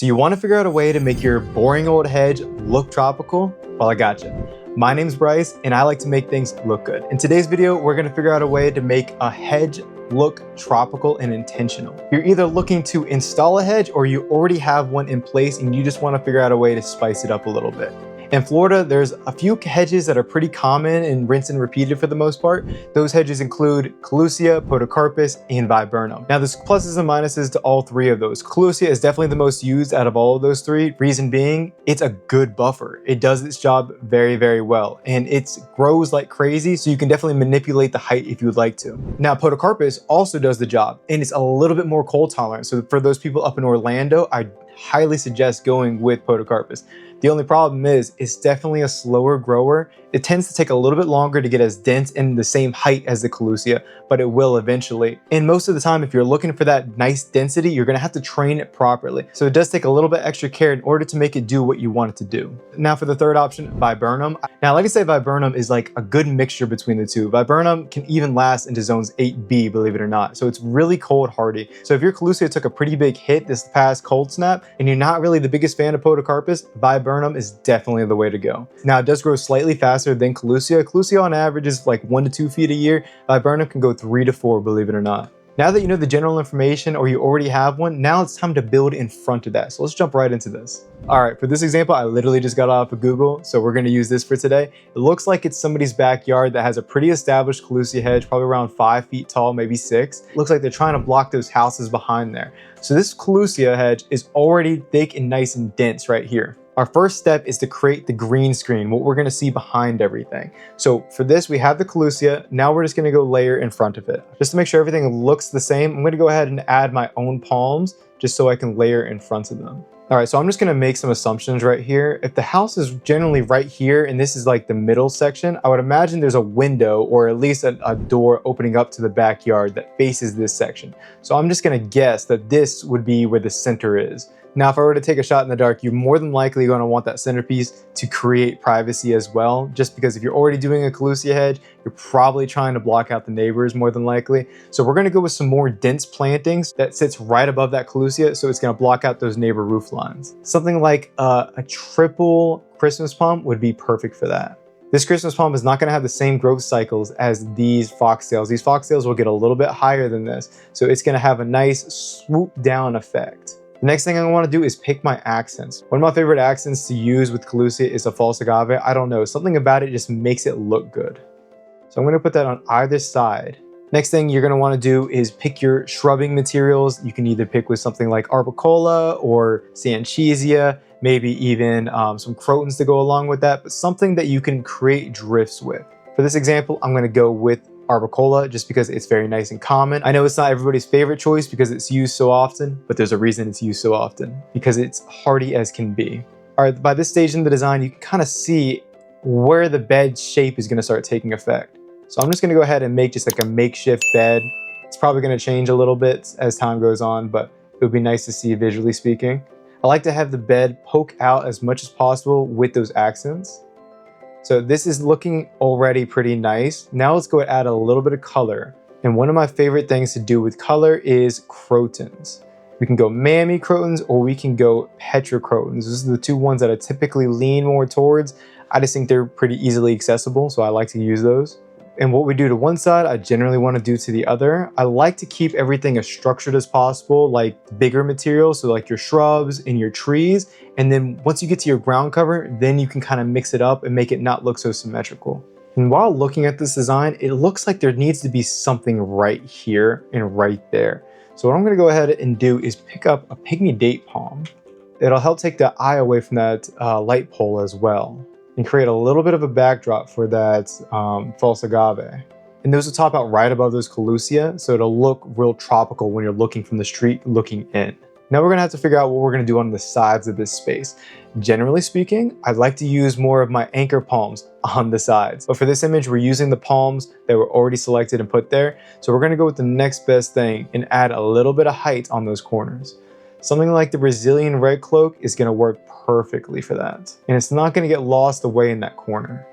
So you want to figure out a way to make your boring old hedge look tropical? Well, I got you. My name's Bryce, and I like to make things look good. In today's video, we're going to figure out a way to make a hedge look tropical and intentional. You're either looking to install a hedge or you already have one in place and you just want to figure out a way to spice it up a little bit. In Florida, there's a few hedges that are pretty common and rinse and repeated for the most part. Those hedges include Colusia, Podocarpus, and Viburnum. Now there's pluses and minuses to all three of those. Colusia is definitely the most used out of all of those three. Reason being, it's a good buffer. It does its job very, very well. And it grows like crazy, so you can definitely manipulate the height if you would like to. Now Podocarpus also does the job, and it's a little bit more cold tolerant. So for those people up in Orlando, I highly suggest going with Podocarpus. The only problem is it's definitely a slower grower. It tends to take a little bit longer to get as dense and the same height as the Colusia, but it will eventually. And most of the time, if you're looking for that nice density, you're gonna have to train it properly. So it does take a little bit extra care in order to make it do what you want it to do. Now for the third option, Viburnum. Now, like I say, Viburnum is like a good mixture between the two. Viburnum can even last into zones 8B, believe it or not. So it's really cold hardy. So if your Colusia took a pretty big hit this past cold snap and you're not really the biggest fan of Podocarpus, Viburnum is definitely the way to go. Now it does grow slightly faster than Colusia. Colusia on average is like 1 to 2 feet a year. Viburnum can go 3 to 4, believe it or not. Now that you know the general information or you already have one, now it's time to build in front of that. So let's jump right into this. All right, for this example, I literally just got off of Google, so we're gonna use this for today. It looks like it's somebody's backyard that has a pretty established Colusia hedge, probably around 5 feet tall, maybe 6. Looks like they're trying to block those houses behind there. So this Colusia hedge is already thick and nice and dense right here. Our first step is to create the green screen, what we're gonna see behind everything. So for this, we have the Colusia. Now we're just gonna go layer in front of it. Just to make sure everything looks the same, I'm gonna go ahead and add my own palms just so I can layer in front of them. All right, so I'm just gonna make some assumptions right here. If the house is generally right here and this is like the middle section, I would imagine there's a window or at least a door opening up to the backyard that faces this section. So I'm just gonna guess that this would be where the center is. Now, if I were to take a shot in the dark, you're more than likely going to want that centerpiece to create privacy as well, just because if you're already doing a Colusia hedge, you're probably trying to block out the neighbors more than likely. So we're going to go with some more dense plantings that sits right above that Colusia, so it's going to block out those neighbor roof lines. Something like a triple Christmas palm would be perfect for that. This Christmas palm is not going to have the same growth cycles as these foxtails. These foxtails will get a little bit higher than this, so it's going to have a nice swoop down effect. The next thing I want to do is pick my accents. One of my favorite accents to use with Colusia is a false agave. I don't know, something about it just makes it look good. So I'm going to put that on either side. Next thing you're going to want to do is pick your shrubbing materials. You can either pick with something like Arbicola or Sanchizia, maybe even some crotons to go along with that, but something that you can create drifts with. For this example, I'm going to go with Arbicola just because it's very nice and common. I know it's not everybody's favorite choice because it's used so often, but there's a reason it's used so often, because it's hardy as can be. All right, by this stage in the design, you can kind of see where the bed shape is going to start taking effect. So I'm just going to go ahead and make just like a makeshift bed. It's probably going to change a little bit as time goes on, but it would be nice to see visually speaking. I like to have the bed poke out as much as possible with those accents. So this is looking already pretty nice. Now let's go and add a little bit of color. And one of my favorite things to do with color is crotons. We can go Mammy crotons or we can go Petra crotons. These are the two ones that I typically lean more towards. I just think they're pretty easily accessible, so I like to use those. And what we do to one side, I generally want to do to the other. I like to keep everything as structured as possible, like bigger materials, so like your shrubs and your trees. And then once you get to your ground cover, then you can kind of mix it up and make it not look so symmetrical. And while looking at this design, it looks like there needs to be something right here and right there. So what I'm going to go ahead and do is pick up a pygmy date palm. It'll help take the eye away from that light pole as well, and create a little bit of a backdrop for that false agave. And those will top out right above those Colusia, so it'll look real tropical when you're looking from the street looking in. Now we're gonna have to figure out what we're gonna do on the sides of this space. Generally speaking, I'd like to use more of my anchor palms on the sides. But for this image, we're using the palms that were already selected and put there. So we're gonna go with the next best thing and add a little bit of height on those corners. Something like the Brazilian red cloak is gonna work perfectly for that. And it's not gonna get lost away in that corner.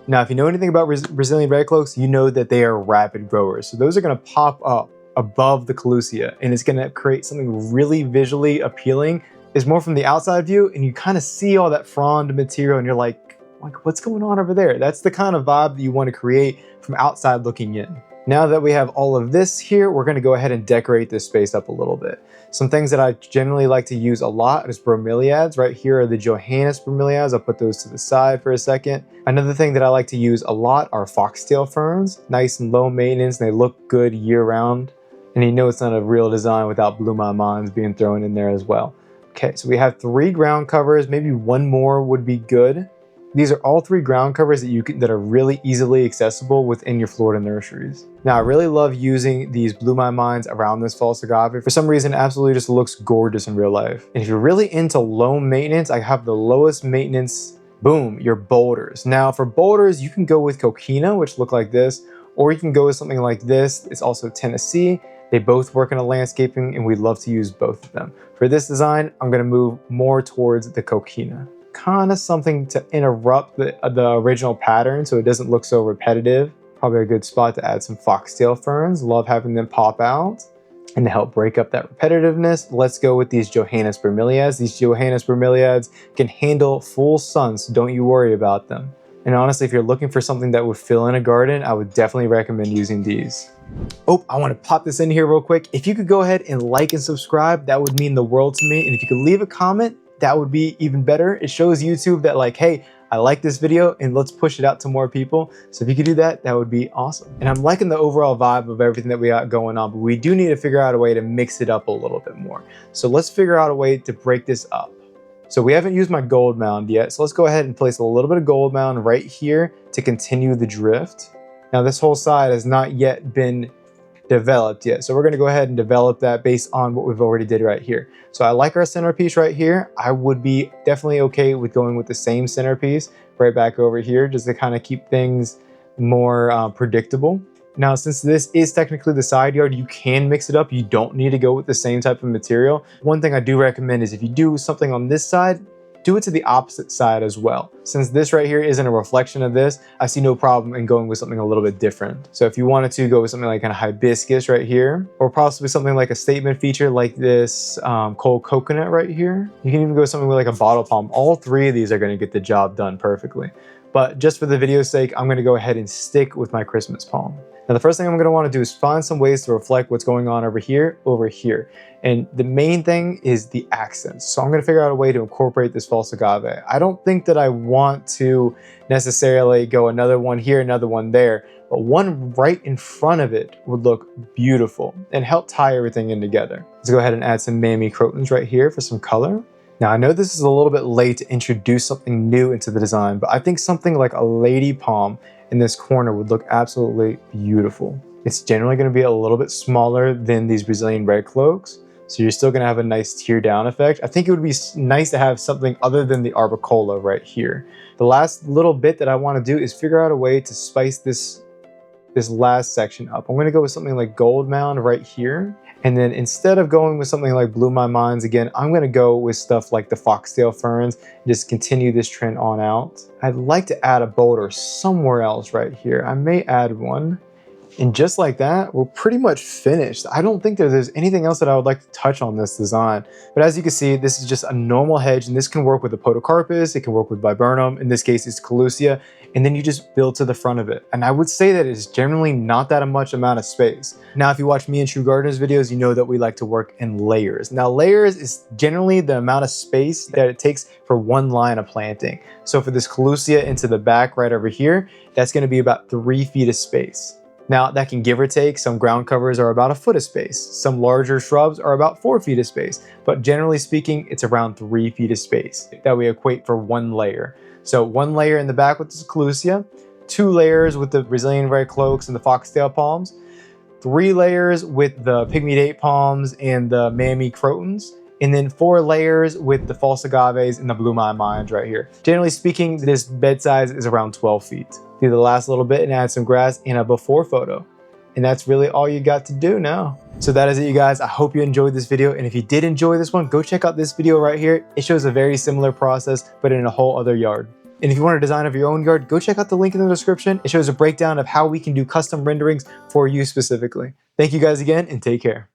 Now, if you know anything about Brazilian red cloaks, you know that they are rapid growers. So those are gonna pop up above the Colusia, and it's gonna create something really visually appealing is more from the outside view, and you kind of see all that frond material and you're like, what's going on over there? That's the kind of vibe that you want to create from outside looking in. Now that we have all of this here, we're going to go ahead and decorate this space up a little bit. Some things that I generally like to use a lot is bromeliads. Right here are the Johannes bromeliads. I'll put those to the side for a second. Another thing that I like to use a lot are foxtail ferns. Nice and low maintenance, and they look good year round. And you know it's not a real design without Blue My Minds being thrown in there as well. Okay, so we have 3 ground covers. Maybe one more would be good. These are all 3 ground covers that are really easily accessible within your Florida nurseries. Now, I really love using these Blue My Minds around this false agave. For some reason, it absolutely just looks gorgeous in real life. And if you're really into low maintenance, I have the lowest maintenance, boom, your boulders. Now, for boulders, you can go with coquina, which look like this, or you can go with something like this. It's also Tennessee. They both work in a landscaping, and we love to use both of them. For this design, I'm going to move more towards the coquina. Kind of something to interrupt the original pattern so it doesn't look so repetitive. Probably a good spot to add some foxtail ferns. Love having them pop out. And to help break up that repetitiveness, let's go with these Johannes bromeliads. These Johannes bromeliads can handle full sun, so don't you worry about them. And honestly, if you're looking for something that would fill in a garden, I would definitely recommend using these. Oh, I want to pop this in here real quick. If you could go ahead and like and subscribe, that would mean the world to me. And if you could leave a comment, that would be even better. It shows YouTube that like, hey, I like this video and let's push it out to more people. So if you could do that, that would be awesome. And I'm liking the overall vibe of everything that we got going on, but we do need to figure out a way to mix it up a little bit more. So let's figure out a way to break this up. So we haven't used my gold mound yet. So let's go ahead and place a little bit of gold mound right here to continue the drift. Now this whole side has not yet been developed yet. So we're going to go ahead and develop that based on what we've already did right here. So I like our centerpiece right here. I would be definitely okay with going with the same centerpiece right back over here just to kind of keep things more predictable. Now, since this is technically the side yard, you can mix it up. You don't need to go with the same type of material. One thing I do recommend is if you do something on this side, do it to the opposite side as well. Since this right here isn't a reflection of this, I see no problem in going with something a little bit different. So if you wanted to go with something like kind of hibiscus right here, or possibly something like a statement feature like this cold coconut right here, you can even go with something with like a bottle palm. All 3 of these are going to get the job done perfectly. But just for the video's sake, I'm going to go ahead and stick with my Christmas palm. Now, the first thing I'm going to want to do is find some ways to reflect what's going on over here. And the main thing is the accents. So I'm going to figure out a way to incorporate this false agave. I don't think that I want to necessarily go another one here, another one there, but one right in front of it would look beautiful and help tie everything in together. Let's go ahead and add some mammy crotons right here for some color. Now, I know this is a little bit late to introduce something new into the design, but I think something like a lady palm in this corner would look absolutely beautiful. It's generally going to be a little bit smaller than these Brazilian red cloaks, so you're still going to have a nice tear down effect. I think it would be nice to have something other than the arbicola right here. The last little bit that I want to do is figure out a way to spice this last section up. I'm going to go with something like gold mound right here. And then instead of going with something like Blue My Minds again, I'm going to go with stuff like the foxtail ferns and just continue this trend on out. I'd like to add a boulder somewhere else right here. I may add one. And just like that, we're pretty much finished. I don't think that there's anything else that I would like to touch on this design. But as you can see, this is just a normal hedge, and this can work with the podocarpus, it can work with viburnum, in this case it's collusia, and then you just build to the front of it. And I would say that it's generally not that much amount of space. Now, if you watch me and True Gardeners videos, you know that we like to work in layers. Now, layers is generally the amount of space that it takes for one line of planting. So for this collusia into the back right over here, that's gonna be about 3 feet of space. Now, that can give or take. Some ground covers are about 1 foot of space. Some larger shrubs are about 4 feet of space. But generally speaking, it's around 3 feet of space that we equate for one layer. So 1 layer in the back with the collusia, 2 layers with the Brazilian red cloaks and the foxtail palms, 3 layers with the pygmy date palms and the mammy crotons, and then 4 layers with the false agaves and the Blue My Minds right here. Generally speaking, this bed size is around 12 feet. Do the last little bit and add some grass in a before photo. And that's really all you got to do now. So that is it, you guys. I hope you enjoyed this video. And if you did enjoy this one, go check out this video right here. It shows a very similar process, but in a whole other yard. And if you want a design of your own yard, go check out the link in the description. It shows a breakdown of how we can do custom renderings for you specifically. Thank you guys again, and take care.